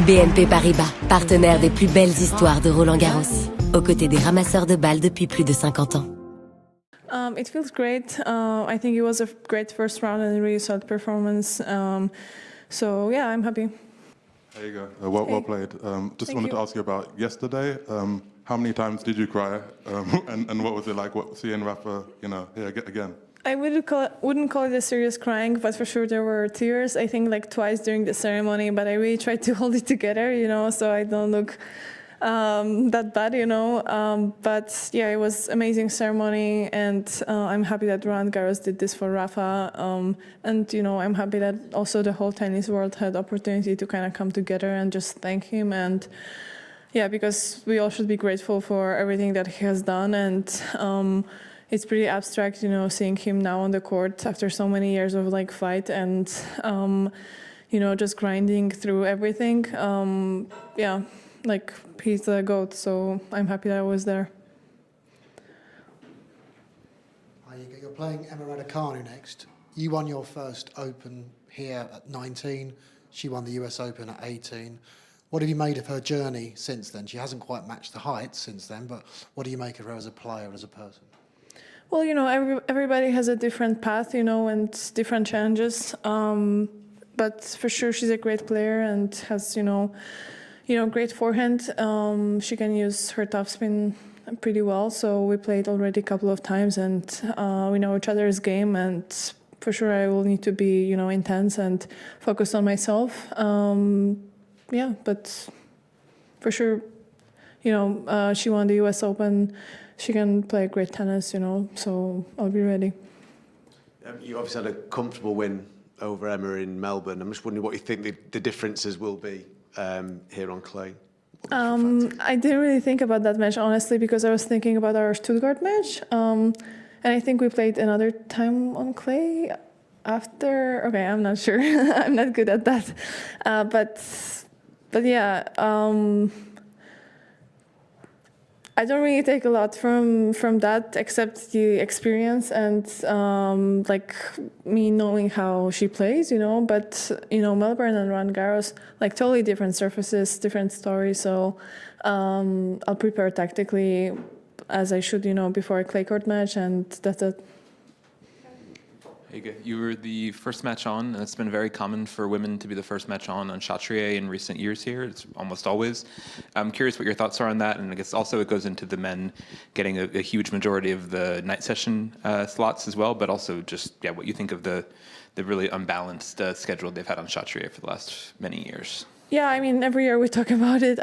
BNP Paribas, partenaire des plus belles histoires de Roland-Garros, aux côtés des ramasseurs de balles depuis plus de 50 ans. It feels great. I think it was a great first round and a really solid performance. So yeah, I'm happy. There you go. Well played. Just wanted to ask you about yesterday. How many times did you cry? And what was it like seeing Rafa, here again? I wouldn't call it a serious crying, but for sure there were tears. I think like twice during the ceremony, but I really tried to hold it together, so I don't look that bad, But yeah, it was amazing ceremony, and I'm happy that Roland-Garros did this for Rafa. And I'm happy that also the whole tennis world had opportunity to kind of come together and just thank him. And yeah, because we all should be grateful for everything that he has done. And it's pretty abstract, seeing him now on the court after so many years of fight and, just grinding through everything. Yeah, he's the GOAT, so I'm happy that I was there. You're playing Emma Raducanu next. You won your first Open here at 19. She won the US Open at 18. What have you made of her journey since then? She hasn't quite matched the heights since then, but what do you make of her as a player, as a person? Well, everybody has a different path, and different challenges. But for sure, she's a great player and has, great forehand. She can use her topspin pretty well. So we played already a couple of times, and we know each other's game. And for sure, I will need to be, intense and focus on myself. Yeah, but for sure, she won the US Open. She can play great tennis, so I'll be ready. You obviously had a comfortable win over Emma in Melbourne. I'm just wondering what you think the differences will be here on clay. I didn't really think about that match, honestly, because I was thinking about our Stuttgart match. And I think we played another time on clay after. Okay, I'm not sure. I'm not good at that. But yeah, I don't really take a lot from that except the experience and me knowing how she plays, But Melbourne and Roland-Garros, totally different surfaces, different stories. So I'll prepare tactically as I should, before a clay court match, and that's it. Iga, you were the first match on, and it's been very common for women to be the first match on Chatrier in recent years here. It's almost always. I'm curious what your thoughts are on that, and I guess also it goes into the men getting a huge majority of the night session slots as well, but also just, what you think of the really unbalanced schedule they've had on Chatrier for the last many years. Yeah, I mean, every year we talk about it.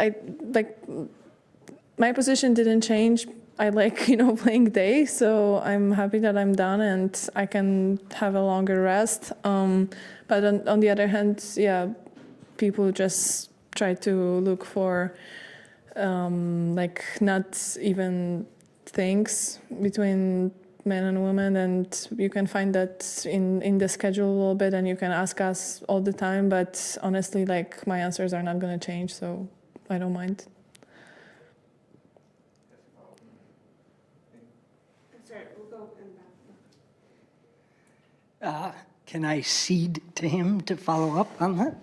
My position didn't change. I playing day, so I'm happy that I'm done and I can have a longer rest. But on the other hand, people just try to look for not even things between men and women, and you can find that in the schedule a little bit, and you can ask us all the time. But honestly, my answers are not going to change, so I don't mind. Can I cede to him to follow up on that?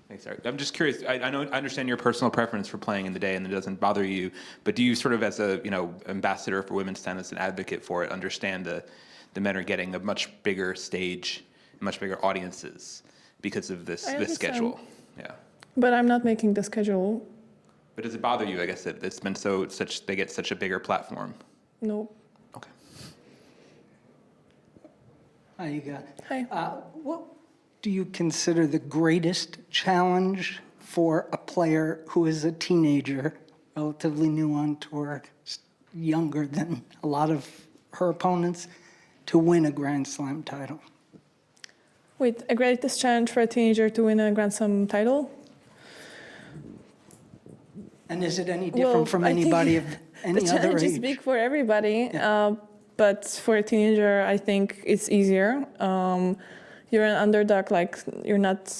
Thanks, Eric. I'm just curious. I understand your personal preference for playing in the day, and it doesn't bother you. But do you sort of, as a ambassador for women's tennis, an advocate for it, understand the men are getting a much bigger stage, much bigger audiences because of this schedule? Yeah. But I'm not making the schedule. But does it bother you? I guess that it's been they get such a bigger platform. No. Okay. Hi, Iga. Hi. What do you consider the greatest challenge for a player who is a teenager, relatively new on tour, younger than a lot of her opponents, to win a Grand Slam title? Wait, a greatest challenge for a teenager to win a Grand Slam title? And is it any different from anybody of any other age? The challenge is big for everybody. Yeah. But for a teenager, I think it's easier. You're an underdog, you're not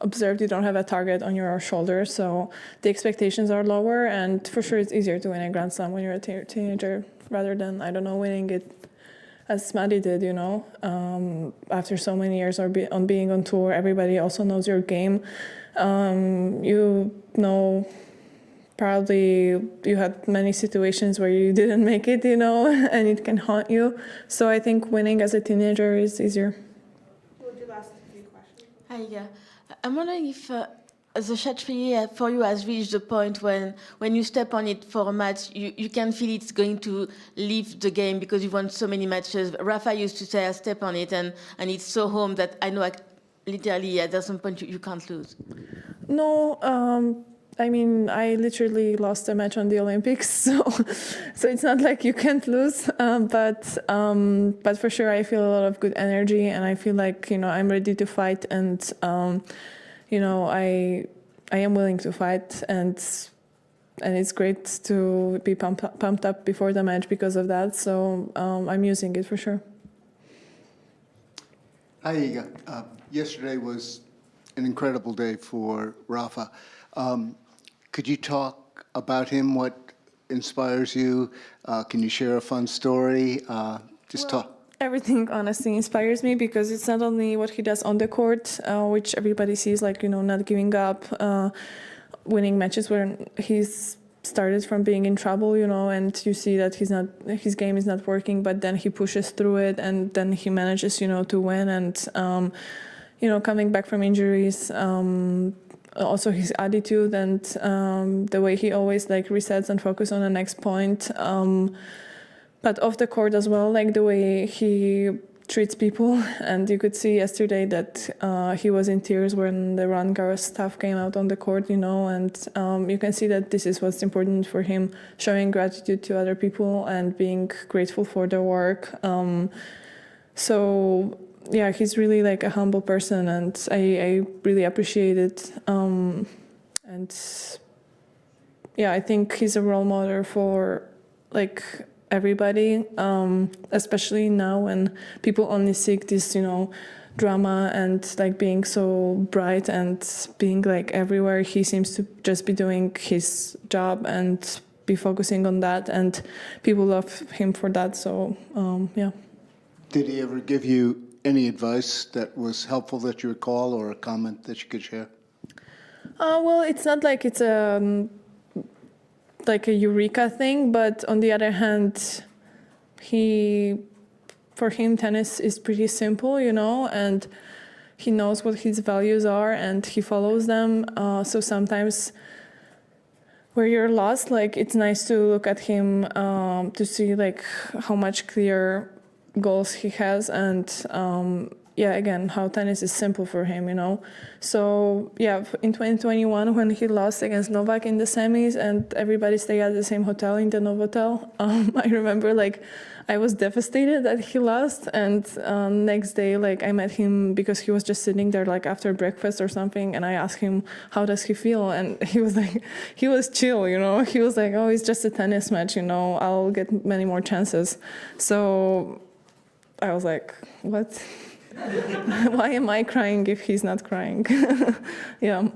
observed, you don't have a target on your shoulder, so the expectations are lower, and for sure it's easier to win a Grand Slam when you're a teenager rather than, winning it as Maddie did, after so many years on being on tour. Everybody also knows your game. You know, probably you had many situations where you didn't make it, you know, and it can haunt you. So I think winning as a teenager is easier. We'll do last few questions. Hi, Iga. I'm wondering if the championne for you has reached the point when you step on it for a match, you can feel it's going to leave the game because you've won so many matches. Rafa used to say, I step on it, and it's so home that I know literally at some point you can't lose. No, I mean, I literally lost a match on the Olympics, so it's not like you can't lose. But for sure, I feel a lot of good energy, and I feel like, you know, I'm ready to fight, and you know, I am willing to fight, and it's great to be pumped up before the match because of that. So I'm using it for sure. Hi, Iga. Yesterday was an incredible day for Rafa. Could you talk about him? What inspires you? Can you share a fun story? Talk. Everything honestly inspires me because it's not only what he does on the court, which everybody sees, like, you know, not giving up, winning matches where he's started from being in trouble, you know, and you see that his game is not working, but then he pushes through it, and then he manages, you know, to win, and you know, coming back from injuries. Also his attitude and the way he always like resets and focuses on the next point. But off the court as well, like the way he treats people. And you could see yesterday that he was in tears when the Roland-Garros staff came out on the court, you know, and you can see that this is what's important for him, showing gratitude to other people and being grateful for their work. So yeah, he's really like a humble person, and I really appreciate it. And yeah, I think he's a role model for like everybody, especially now when people only seek this, you know, drama and like being so bright and being like everywhere. He seems to just be doing his job and be focusing on that, and people love him for that. So yeah. Did he ever give you any advice that was helpful that you recall, or a comment that you could share? Well, it's not like it's like a eureka thing, but on the other hand, for him, tennis is pretty simple, you know, and he knows what his values are and he follows them. So sometimes where you're lost, like it's nice to look at him to see like how much clear goals he has, and yeah, again, how tennis is simple for him, you know. So yeah, in 2021 when he lost against Novak in the semis and everybody stayed at the same hotel in the Novotel, I remember like I was devastated that he lost, and next day like I met him because he was just sitting there like after breakfast or something, and I asked him how does he feel, and he was like, he was chill, you know. He was like, oh, it's just a tennis match, you know, I'll get many more chances. So I was like, what? Why am I crying if he's not crying? Yeah.